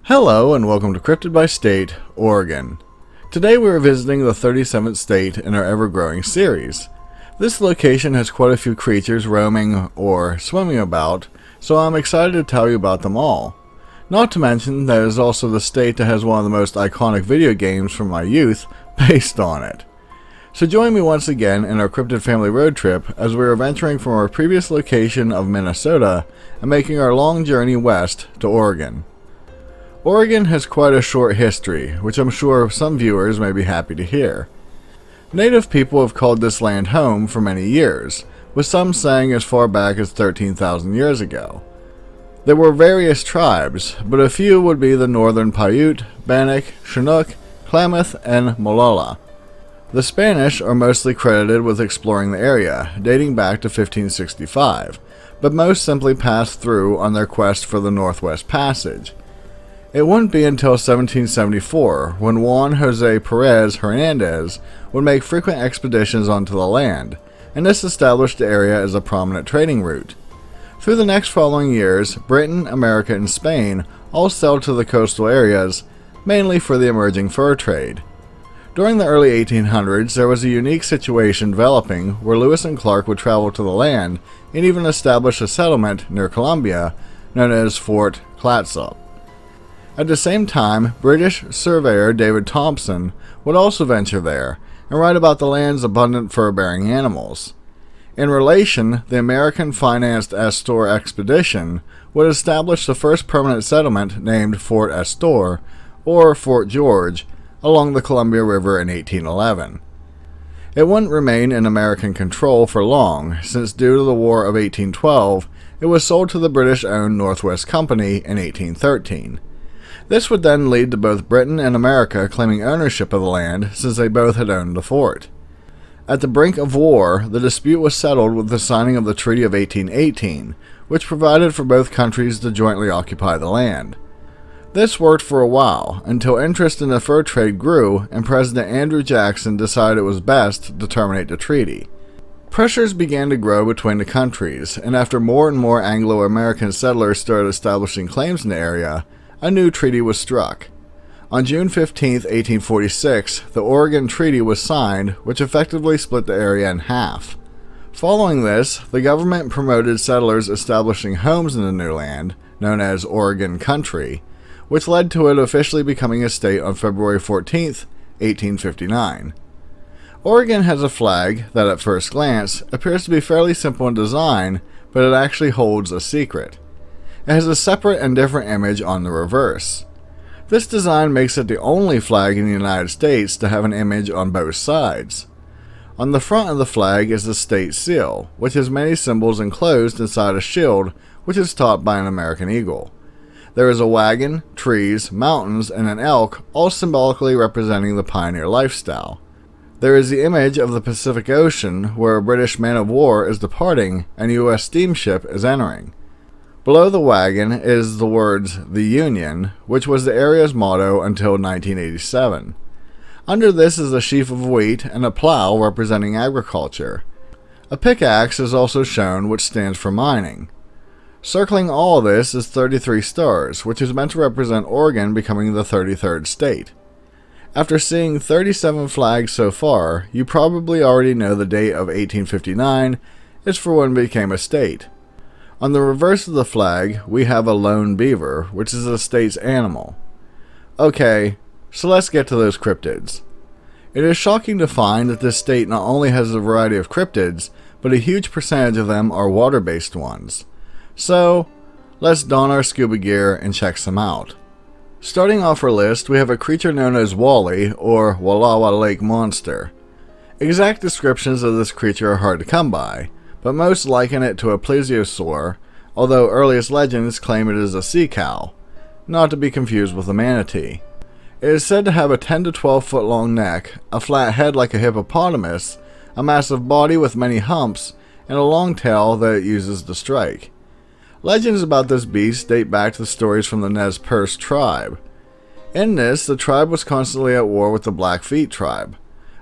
Hello and welcome to Cryptid by State, Oregon. Today we are visiting the 37th state in our ever-growing series. This location has quite a few creatures roaming or swimming about, so I'm excited to tell you about them all. Not to mention that it is also the state that has one of the most iconic video games from my youth based on it. So join me once again in our Cryptid family road trip as we are venturing from our previous location of Minnesota and making our long journey west to Oregon. Oregon has quite a short history, which I'm sure some viewers may be happy to hear. Native people have called this land home for many years, with some saying as far back as 13,000 years ago. There were various tribes, but a few would be the Northern Paiute, Bannock, Chinook, Klamath, and Wallowa. The Spanish are mostly credited with exploring the area, dating back to 1565, but most simply passed through on their quest for the Northwest Passage. It wouldn't be until 1774 when Juan Jose Perez Hernandez would make frequent expeditions onto the land, and this established the area as a prominent trading route. Through the next following years, Britain, America, and Spain all sailed to the coastal areas, mainly for the emerging fur trade. During the early 1800s, there was a unique situation developing where Lewis and Clark would travel to the land and even establish a settlement near Columbia known as Fort Clatsop. At the same time, British surveyor David Thompson would also venture there and write about the land's abundant fur-bearing animals. In relation, the American-financed Astor expedition would establish the first permanent settlement named Fort Astor, or Fort George, along the Columbia River in 1811. It wouldn't remain in American control for long, since due to the War of 1812, it was sold to the British-owned Northwest Company in 1813. This would then lead to both Britain and America claiming ownership of the land since they both had owned the fort. At the brink of war, the dispute was settled with the signing of the Treaty of 1818, which provided for both countries to jointly occupy the land. This worked for a while, until interest in the fur trade grew and President Andrew Jackson decided it was best to terminate the treaty. Pressures began to grow between the countries, and after more and more Anglo-American settlers started establishing claims in the area, a new treaty was struck. On June 15, 1846, the Oregon Treaty was signed, which effectively split the area in half. Following this, the government promoted settlers establishing homes in the new land, known as Oregon Country, which led to it officially becoming a state on February 14, 1859. Oregon has a flag that at first glance appears to be fairly simple in design, but it actually holds a secret. It has a separate and different image on the reverse. This design makes it the only flag in the United States to have an image on both sides. On the front of the flag is the state seal, which has many symbols enclosed inside a shield, which is topped by an American eagle. There is a wagon, trees, mountains, and an elk, all symbolically representing the pioneer lifestyle. There is the image of the Pacific Ocean, where a British man-of-war is departing and a U.S. steamship is entering. Below the wagon is the words, "The Union," which was the area's motto until 1987. Under this is a sheaf of wheat and a plow representing agriculture. A pickaxe is also shown, which stands for mining. Circling all this is 33 stars, which is meant to represent Oregon becoming the 33rd state. After seeing 37 flags so far, you probably already know the date of 1859 is for when it became a state. On the reverse of the flag, we have a lone beaver, which is the state's animal. Okay, so let's get to those cryptids. It is shocking to find that this state not only has a variety of cryptids, but a huge percentage of them are water-based ones. So, let's don our scuba gear and check some out. Starting off our list, we have a creature known as Wally, or Wallowa Lake Monster. Exact descriptions of this creature are hard to come by, but most liken it to a plesiosaur, although earliest legends claim it is a sea cow, not to be confused with a manatee. It is said to have a 10 to 12 foot long neck, a flat head like a hippopotamus, a massive body with many humps, and a long tail that it uses to strike. Legends about this beast date back to stories from the Nez Perce tribe. In this, the tribe was constantly at war with the Blackfeet tribe.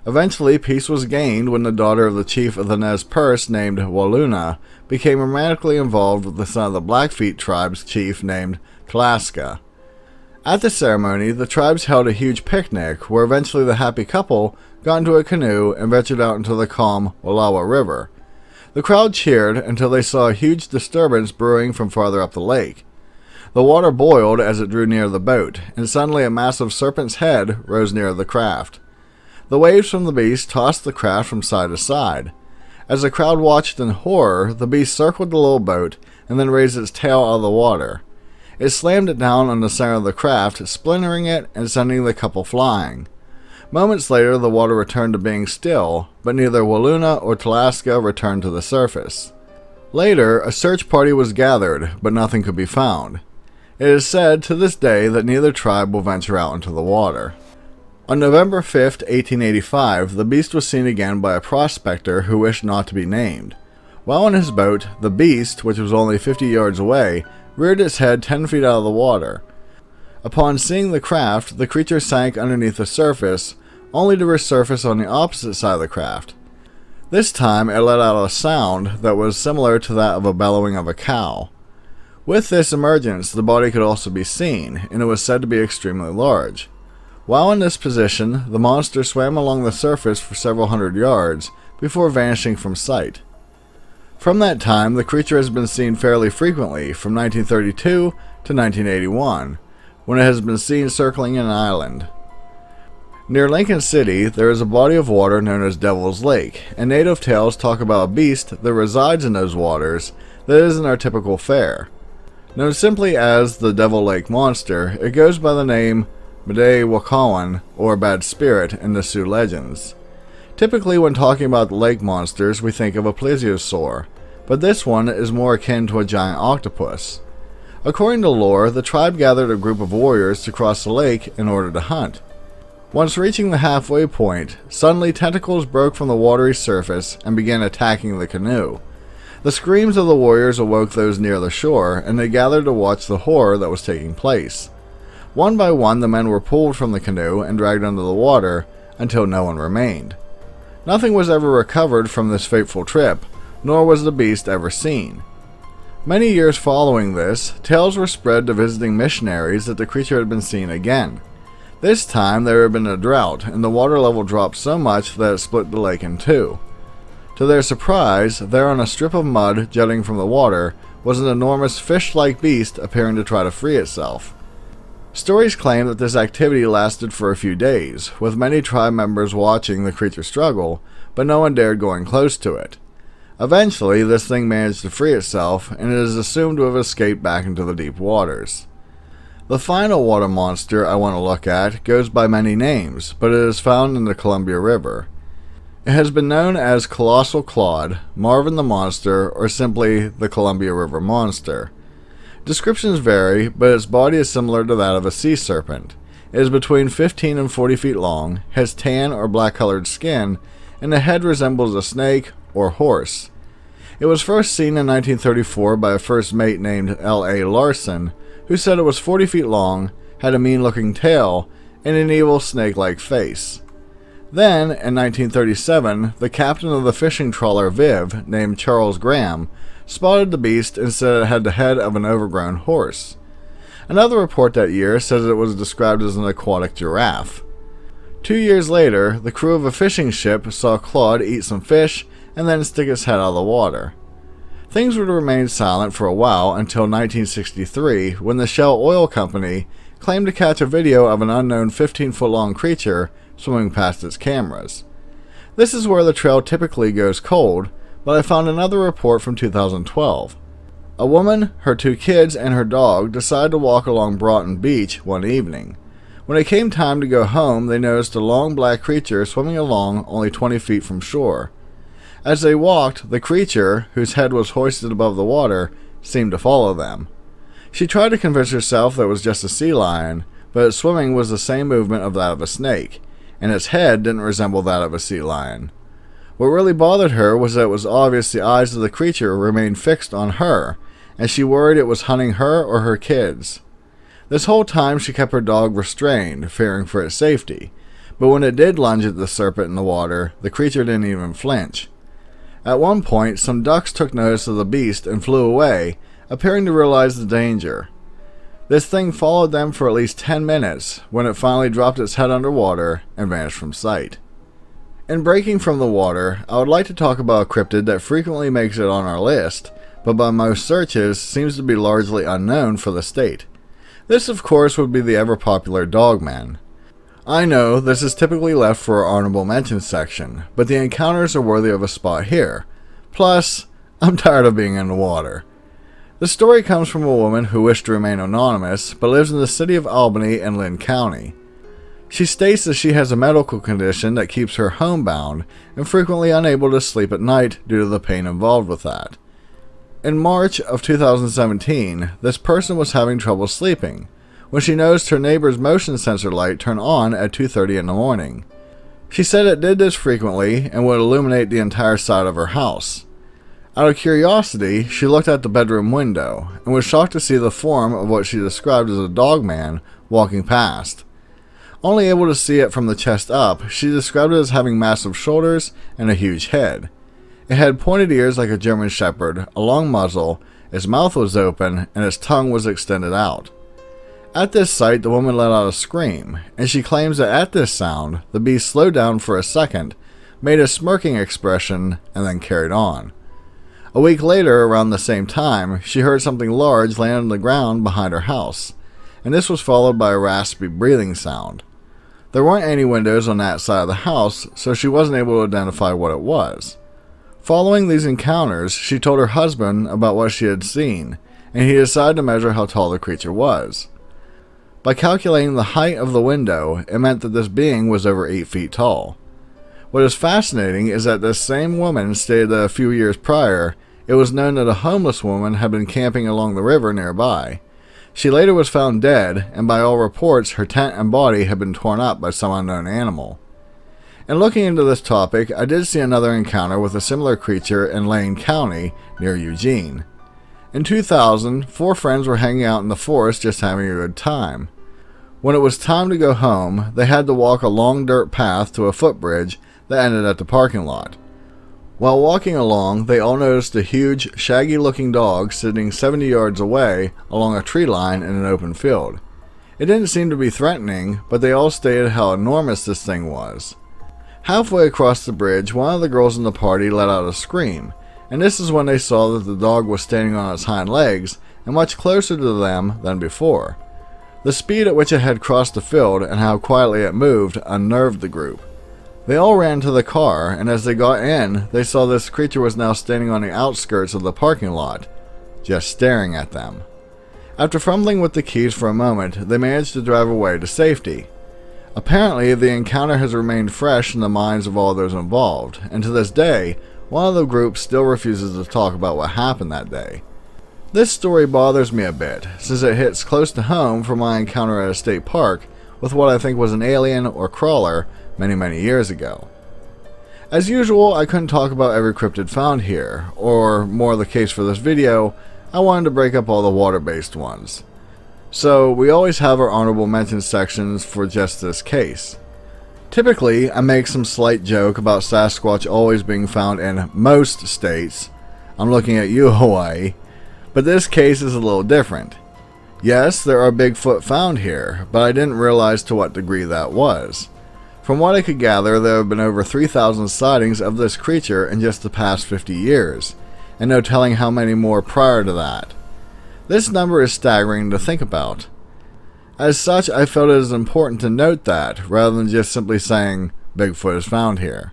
Eventually, peace was gained when the daughter of the chief of the Nez Perce named Wallowa became romantically involved with the son of the Blackfeet tribe's chief named Tlaska. At the ceremony, the tribes held a huge picnic where eventually the happy couple got into a canoe and ventured out into the calm Wallowa River. The crowd cheered until they saw a huge disturbance brewing from farther up the lake. The water boiled as it drew near the boat, and suddenly a massive serpent's head rose near the craft. The waves from the beast tossed the craft from side to side. As the crowd watched in horror, the beast circled the little boat and then raised its tail out of the water. It slammed it down on the center of the craft, splintering it and sending the couple flying. Moments later, the water returned to being still, but neither Wallowa or Talaska returned to the surface. Later, a search party was gathered, but nothing could be found. It is said to this day that neither tribe will venture out into the water. On November 5, 1885, the beast was seen again by a prospector who wished not to be named. While on his boat, the beast, which was only 50 yards away, reared its head 10 feet out of the water. Upon seeing the craft, the creature sank underneath the surface, only to resurface on the opposite side of the craft. This time, it let out a sound that was similar to that of a bellowing of a cow. With this emergence, the body could also be seen, and it was said to be extremely large. While in this position, the monster swam along the surface for several hundred yards before vanishing from sight. From that time, the creature has been seen fairly frequently from 1932 to 1981, when it has been seen circling an island. Near Lincoln City, there is a body of water known as Devil's Lake, and native tales talk about a beast that resides in those waters that isn't our typical fare. Known simply as the Devil Lake Monster, it goes by the name Wakawan, or Bad Spirit, in the Sioux legends. Typically, when talking about the lake monsters, we think of a plesiosaur, but this one is more akin to a giant octopus. According to lore, the tribe gathered a group of warriors to cross the lake in order to hunt. Once reaching the halfway point, suddenly tentacles broke from the watery surface and began attacking the canoe. The screams of the warriors awoke those near the shore, and they gathered to watch the horror that was taking place. One by one, the men were pulled from the canoe and dragged under the water until no one remained. Nothing was ever recovered from this fateful trip, nor was the beast ever seen. Many years following this, tales were spread to visiting missionaries that the creature had been seen again. This time there had been a drought, and the water level dropped so much that it split the lake in two. To their surprise, there on a strip of mud jutting from the water was an enormous fish-like beast appearing to try to free itself. Stories claim that this activity lasted for a few days, with many tribe members watching the creature struggle, but no one dared going close to it. Eventually, this thing managed to free itself, and it is assumed to have escaped back into the deep waters. The final water monster I want to look at goes by many names, but it is found in the Columbia River. It has been known as Colossal Claude, Marvin the Monster, or simply the Columbia River Monster. Descriptions vary, but its body is similar to that of a sea serpent. It is between 15 and 40 feet long, has tan or black-colored skin, and the head resembles a snake or horse. It was first seen in 1934 by a first mate named L.A. Larson, who said it was 40 feet long, had a mean-looking tail, and an evil snake-like face. Then, in 1937, the captain of the fishing trawler Viv, named Charles Graham, spotted the beast and said it had the head of an overgrown horse. Another report that year says it was described as an aquatic giraffe. 2 years later, the crew of a fishing ship saw Claude eat some fish and then stick its head out of the water. Things would remain silent for a while until 1963, when the Shell Oil Company claimed to catch a video of an unknown 15-foot-long creature swimming past its cameras. This is where the trail typically goes cold, but I found another report from 2012. A woman, her 2 kids, and her dog decided to walk along Broughton Beach one evening. When it came time to go home, they noticed a long black creature swimming along only 20 feet from shore. As they walked, the creature, whose head was hoisted above the water, seemed to follow them. She tried to convince herself that it was just a sea lion, but its swimming was the same movement of that of a snake, and its head didn't resemble that of a sea lion. What really bothered her was that it was obvious the eyes of the creature remained fixed on her, and she worried it was hunting her or her kids. This whole time she kept her dog restrained, fearing for its safety, but when it did lunge at the serpent in the water, the creature didn't even flinch. At one point, some ducks took notice of the beast and flew away, appearing to realize the danger. This thing followed them for at least 10 minutes when it finally dropped its head underwater and vanished from sight. In breaking from the water, I would like to talk about a cryptid that frequently makes it on our list, but by most searches seems to be largely unknown for the state. This, of course, would be the ever-popular Dogman. I know this is typically left for our honorable mentions section, but the encounters are worthy of a spot here. Plus, I'm tired of being in the water. The story comes from a woman who wished to remain anonymous, but lives in the city of Albany in Lynn County. She states that she has a medical condition that keeps her homebound and frequently unable to sleep at night due to the pain involved with that. In March of 2017, this person was having trouble sleeping when she noticed her neighbor's motion sensor light turn on at 2:30 in the morning. She said it did this frequently and would illuminate the entire side of her house. Out of curiosity, she looked out the bedroom window and was shocked to see the form of what she described as a dogman walking past. Only able to see it from the chest up, she described it as having massive shoulders and a huge head. It had pointed ears like a German shepherd, a long muzzle, its mouth was open, and its tongue was extended out. At this sight, the woman let out a scream, and she claims that at this sound, the beast slowed down for a second, made a smirking expression, and then carried on. A week later, around the same time, she heard something large land on the ground behind her house, and this was followed by a raspy breathing sound. There weren't any windows on that side of the house, so she wasn't able to identify what it was. Following these encounters, she told her husband about what she had seen, and he decided to measure how tall the creature was. By calculating the height of the window, it meant that this being was over 8 feet tall. What is fascinating is that this same woman stated that a few years prior, it was known that a homeless woman had been camping along the river nearby. She later was found dead, and by all reports, her tent and body had been torn up by some unknown animal. In looking into this topic, I did see another encounter with a similar creature in Lane County, near Eugene. In 2000, 4 friends were hanging out in the forest just having a good time. When it was time to go home, they had to walk a long dirt path to a footbridge that ended at the parking lot. While walking along, they all noticed a huge, shaggy-looking dog sitting 70 yards away along a tree line in an open field. It didn't seem to be threatening, but they all stated how enormous this thing was. Halfway across the bridge, one of the girls in the party let out a scream, and this is when they saw that the dog was standing on its hind legs and much closer to them than before. The speed at which it had crossed the field and how quietly it moved unnerved the group. They all ran to the car, and as they got in, they saw this creature was now standing on the outskirts of the parking lot, just staring at them. After fumbling with the keys for a moment, they managed to drive away to safety. Apparently, the encounter has remained fresh in the minds of all those involved, and to this day, one of the group still refuses to talk about what happened that day. This story bothers me a bit, since it hits close to home from my encounter at a state park with what I think was an alien or crawler many years ago. As usual, I couldn't talk about every cryptid found here, or more the case for this video, I wanted to break up all the water-based ones. So we always have our honorable mentions sections for just this case. Typically, I make some slight joke about Sasquatch always being found in most states. I'm looking at you, Hawaii. But this case is a little different. Yes, there are Bigfoot found here, but I didn't realize to what degree that was. From what I could gather, there have been over 3,000 sightings of this creature in just the past 50 years, and no telling how many more prior to that. This number is staggering to think about. As such, I felt it is important to note that, rather than just simply saying, Bigfoot is found here.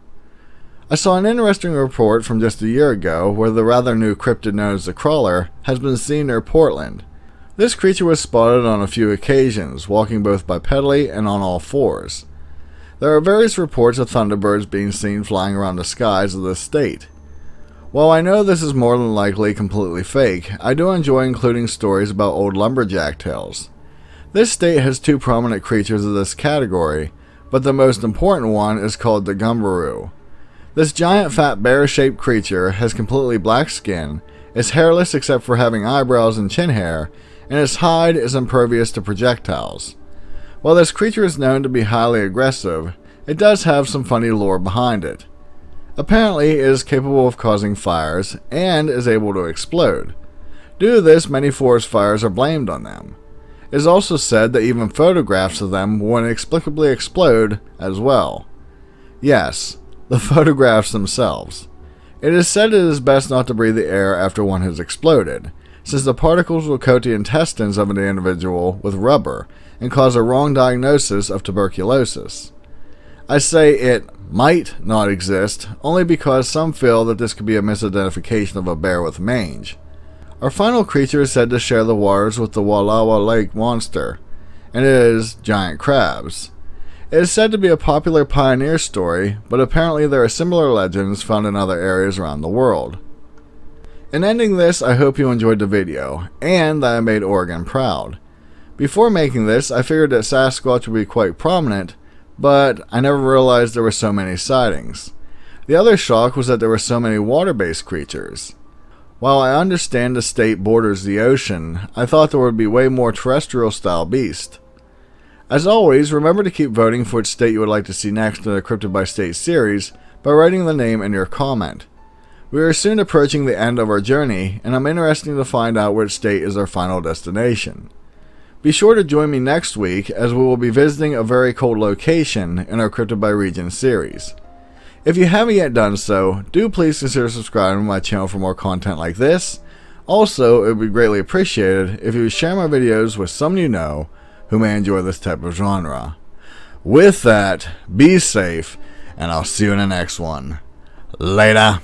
I saw an interesting report from just a year ago where the rather new cryptid known as the crawler has been seen near Portland. This creature was spotted on a few occasions, walking both bipedally and on all fours. There are various reports of thunderbirds being seen flying around the skies of this state. While I know this is more than likely completely fake, I do enjoy including stories about old lumberjack tales. This state has 2 prominent creatures of this category, but the most important one is called the gumbaroo. This giant fat bear-shaped creature has completely black skin, is hairless except for having eyebrows and chin hair, and its hide is impervious to projectiles. While this creature is known to be highly aggressive, it does have some funny lore behind it. Apparently, it is capable of causing fires and is able to explode. Due to this, many forest fires are blamed on them. It is also said that even photographs of them will inexplicably explode as well. Yes, the photographs themselves. It is said it is best not to breathe the air after one has exploded, since the particles will coat the intestines of an individual with rubber and cause a wrong diagnosis of tuberculosis. I say it might not exist only because some feel that this could be a misidentification of a bear with mange. Our final creature is said to share the waters with the Wallowa lake monster, and it is giant crabs. It is said to be a popular pioneer story, but apparently there are similar legends found in other areas around the world. In ending this, I hope you enjoyed the video, and that I made Oregon proud. Before making this, I figured that Sasquatch would be quite prominent, but I never realized there were so many sightings. The other shock was that there were so many water-based creatures. While I understand the state borders the ocean, I thought there would be way more terrestrial-style beasts. As always, remember to keep voting for which state you would like to see next in the Cryptid by State series by writing the name in your comment. We are soon approaching the end of our journey, and I'm interested to find out which state is our final destination. Be sure to join me next week as we will be visiting a very cold location in our Cryptid by Region series. If you haven't yet done so, do please consider subscribing to my channel for more content like this. Also, it would be greatly appreciated if you would share my videos with someone you know who may enjoy this type of genre. With that, be safe, and I'll see you in the next one. Later.